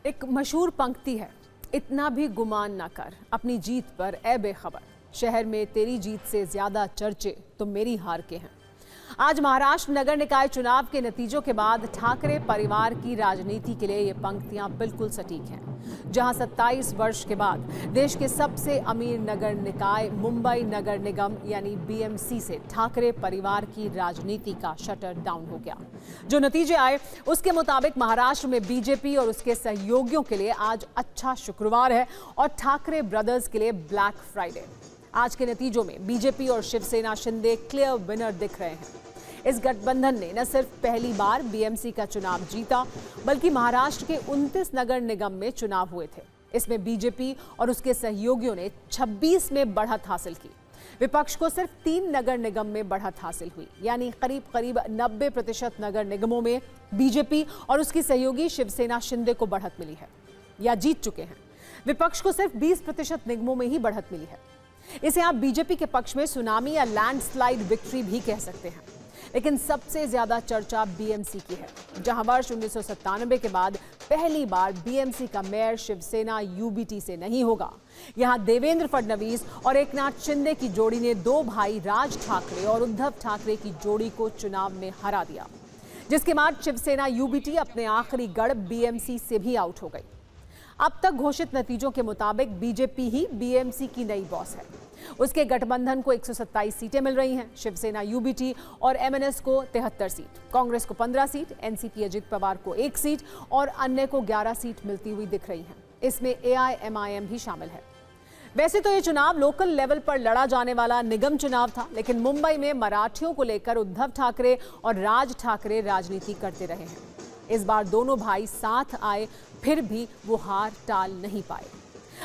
एक मशहूर पंक्ति है, इतना भी गुमान ना कर अपनी जीत पर ए बेखबर, शहर में तेरी जीत से ज्यादा चर्चे तो मेरी हार के हैं। आज महाराष्ट्र नगर निकाय चुनाव के नतीजों के बाद ठाकरे परिवार की राजनीति के लिए ये पंक्तियां बिल्कुल सटीक हैं। जहां 27 वर्ष के बाद देश के सबसे अमीर नगर निकाय मुंबई नगर निगम यानी बीएमसी से ठाकरे परिवार की राजनीति का शटर डाउन हो गया। जो नतीजे आए उसके मुताबिक महाराष्ट्र में बीजेपी और उसके सहयोगियों के लिए आज अच्छा शुक्रवार है और ठाकरे ब्रदर्स के लिए ब्लैक फ्राइडे। आज के नतीजों में बीजेपी और शिवसेना शिंदे क्लियर विनर दिख रहे हैं। इस गठबंधन ने न सिर्फ पहली बार बीएमसी का चुनाव जीता, बल्कि महाराष्ट्र के 29 नगर निगम में चुनाव हुए थे। इसमें बीजेपी और उसके सहयोगियों ने 26 में बढ़त हासिल की। विपक्ष को सिर्फ 3 नगर निगम में बढ़त हासिल हुई, यानी करीब 90% नगर निगमों में बीजेपी और उसकी सहयोगी शिवसेना शिंदे को बढ़त मिली है या जीत चुके हैं। विपक्ष को सिर्फ 20% निगमों में ही बढ़त मिली है। इसे आप बीजेपी के पक्ष में सुनामी या लैंडस्लाइड विक्ट्री भी कह सकते हैं। लेकिन सबसे ज्यादा चर्चा बीएमसी की है, जहां वर्ष 1997 के बाद पहली बार बीएमसी का मेयर शिवसेना यूबीटी से नहीं होगा। यहां देवेंद्र फडणवीस और एकनाथ शिंदे की जोड़ी ने 2 भाई राज ठाकरे और उद्धव ठाकरे की जोड़ी को चुनाव में हरा दिया, जिसके बाद शिवसेना यूबीटी अपने आखिरी गढ़ बीएमसी से भी आउट हो गई। अब तक घोषित नतीजों के मुताबिक बीजेपी ही बीएमसी की नई बॉस है। उसके गठबंधन को 127 सीटें मिल रही हैं। शिवसेना यूबीटी और एमएनएस को 73 सीट, कांग्रेस को 15 सीट, एनसीपी अजित पवार को 1 सीट और अन्य को 11 सीट मिलती हुई दिख रही हैं। इसमें एआईएमआईएम भी शामिल है। वैसे तो ये चुनाव लोकल लेवल पर लड़ा जाने वाला निगम चुनाव था, लेकिन मुंबई में मराठियों को लेकर उद्धव ठाकरे और राज ठाकरे राजनीति करते रहे हैं। इस बार दोनों भाई साथ आए, फिर भी वो हार टाल नहीं पाए।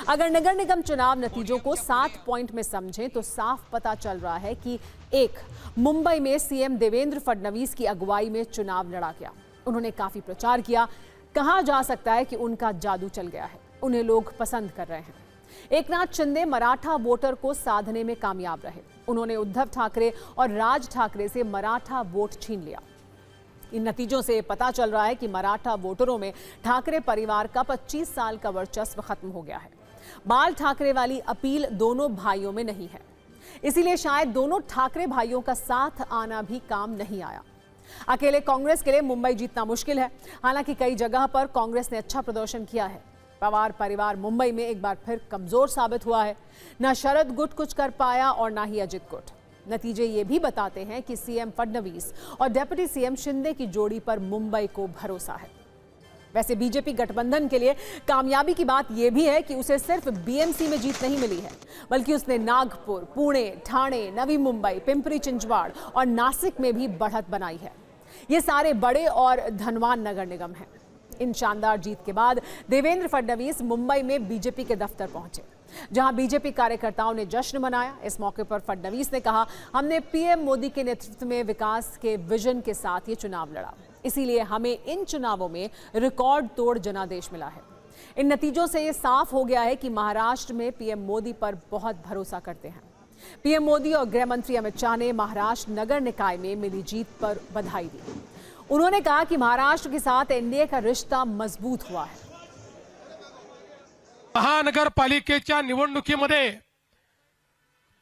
अगर नगर निगम चुनाव नतीजों को 7 पॉइंट में समझें तो साफ पता चल रहा है कि 1, मुंबई में सीएम देवेंद्र फडणवीस की अगुवाई में चुनाव लड़ा गया। उन्होंने काफी प्रचार किया। कहा जा सकता है कि उनका जादू चल गया है, उन्हें लोग पसंद कर रहे हैं। एकनाथ शिंदे मराठा वोटर को साधने में कामयाब रहे। उन्होंने उद्धव ठाकरे और राज ठाकरे से मराठा वोट छीन लिया। इन नतीजों से पता चल रहा है कि मराठा वोटरों में ठाकरे परिवार का 25 साल का वर्चस्व खत्म हो गया है। बाल ठाकरे वाली अपील दोनों भाइयों में नहीं है, इसीलिए शायद दोनों ठाकरे भाइयों का साथ आना भी काम नहीं आया। अकेले कांग्रेस के लिए मुंबई जीतना मुश्किल है। हालांकि कई जगह पर कांग्रेस ने अच्छा प्रदर्शन किया है। पवार परिवार मुंबई में एक बार फिर कमजोर साबित हुआ है। न शरद गुट कुछ कर पाया और न ही अजित गुट। नतीजे ये भी बताते हैं कि सीएम फडणवीस और डिप्टी सीएम शिंदे की जोड़ी पर मुंबई को भरोसा है। वैसे बीजेपी गठबंधन के लिए कामयाबी की बात यह भी है कि उसे सिर्फ बीएमसी में जीत नहीं मिली है, बल्कि उसने नागपुर, पुणे, ठाणे, नवी मुंबई, पिंपरी चिंचवाड़ और नासिक में भी बढ़त बनाई है। ये सारे बड़े और धनवान नगर निगम हैं। इन शानदार जीत के बाद देवेंद्र फडणवीस मुंबई में बीजेपी के दफ्तर पहुंचे, जहां बीजेपी कार्यकर्ताओं ने जश्न मनाया। इस मौके पर फडणवीस ने कहा, हमने पीएम मोदी के नेतृत्व में विकास के विजन के साथ ये चुनाव लड़ा, इसीलिए हमें इन चुनावों में रिकॉर्ड तोड़ जनादेश मिला है। इन नतीजों से ये साफ हो गया है कि महाराष्ट्र में पीएम मोदी पर बहुत भरोसा करते हैं। पीएम मोदी और गृह मंत्री अमित शाह ने महाराष्ट्र नगर निकाय में मिली जीत पर बधाई दी। उन्होंने कहा कि महाराष्ट्र के साथ एनडीए का रिश्ता मजबूत हुआ है। महानगरपालिकेच्या निवडणुकीमध्ये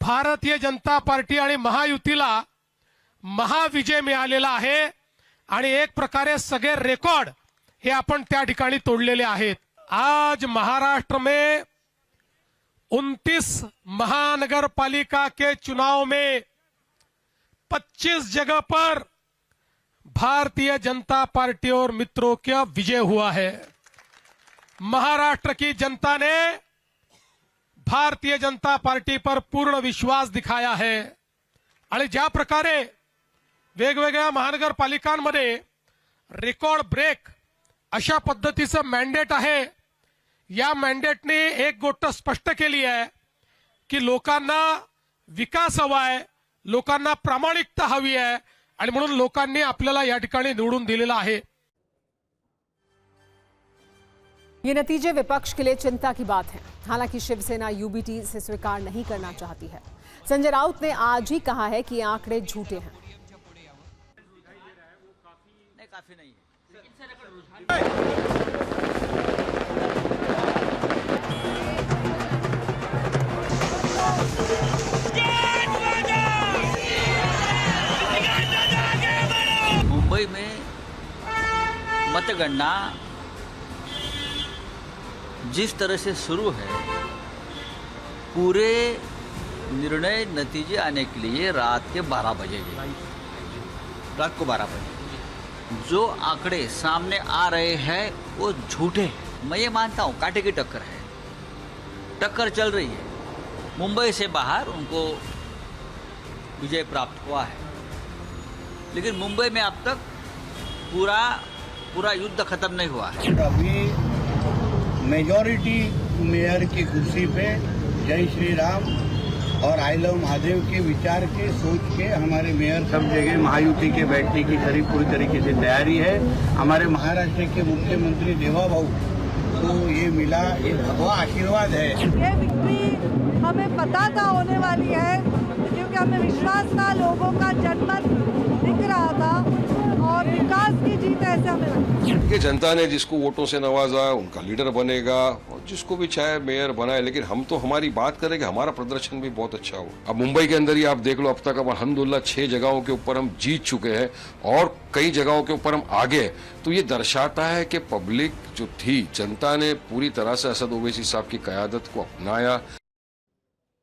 भारतीय जनता पार्टी आणि महायुतीला महाविजय मिळालेला आहे आणि एक प्रकारे सगळे रेकॉर्ड हे आपण त्या ठिकाणी तोडलेले आहेत। आज महाराष्ट्र में 29 महानगरपालिका के चुनाव में 25 जगह पर भारतीय जनता पार्टी और मित्रों का विजय हुआ है। महाराष्ट्र की जनता ने भारतीय जनता पार्टी पर पूर्ण विश्वास दिखाया है आणि ज्या प्रकारे वेगवेगळ्या महानगरपालिकांमध्ये रेकॉर्ड ब्रेक अशा पद्धतीचं मॅन्डेट आहे। या मॅन्डेटने एक गोष्ट स्पष्ट केली आहे की लोकांना विकास हवा आहे, लोकांना प्रामाणिकता हवी आहे आणि म्हणून लोकांनी आपल्याला या ठिकाणी निवडून दिलेला आहे। ये नतीजे विपक्ष के लिए चिंता की बात है। हालांकि शिवसेना यूबीटी इसे स्वीकार नहीं करना चाहती है। संजय राउत ने आज ही कहा है कि ये आंकड़े झूठे हैं। काफी नहीं है। मतगणना जिस तरह से शुरू है, पूरे निर्णय नतीजे आने के लिए रात के 12 बजेगी, रात को 12 बजे। जो आंकड़े सामने आ रहे हैं वो झूठे हैं। मैं ये मानता हूँ कांटे की टक्कर है, टक्कर चल रही है। मुंबई से बाहर उनको विजय प्राप्त हुआ है, लेकिन मुंबई में अब तक पूरा युद्ध खत्म नहीं हुआ है। अभी मेजॉरिटी मेयर की कुर्सी पे जय श्री राम और आई लव महादेव के विचार के सोच के हमारे मेयर सब जगह महायुति के बैठने की करीब पूरी तरीके से तैयारी है। हमारे महाराष्ट्र के मुख्यमंत्री देवाभाऊ को ये मिला, ये भगवा आशीर्वाद है। ये विक्ट्री हमें पता था होने वाली है, क्योंकि हमें विश्वास था, लोगों का जनमत दिख रहा था और विकास की जीत ऐसे हमें लगता है। कि जनता ने जिसको वोटों से नवाजा उनका लीडर बनेगा और जिसको भी चाहे मेयर बनाए, लेकिन हम तो हमारी बात करें कि हमारा प्रदर्शन भी बहुत अच्छा हो। अब मुंबई के अंदर ही आप देख लो, अब तक अब अल्हम्दुलिल्लाह 6 जगहों के ऊपर हम जीत चुके हैं और कई जगहों के ऊपर हम आगे। तो ये दर्शाता है कि पब्लिक जो थी, जनता ने पूरी तरह से असद ओवैसी साहब की क़यादत को अपनाया।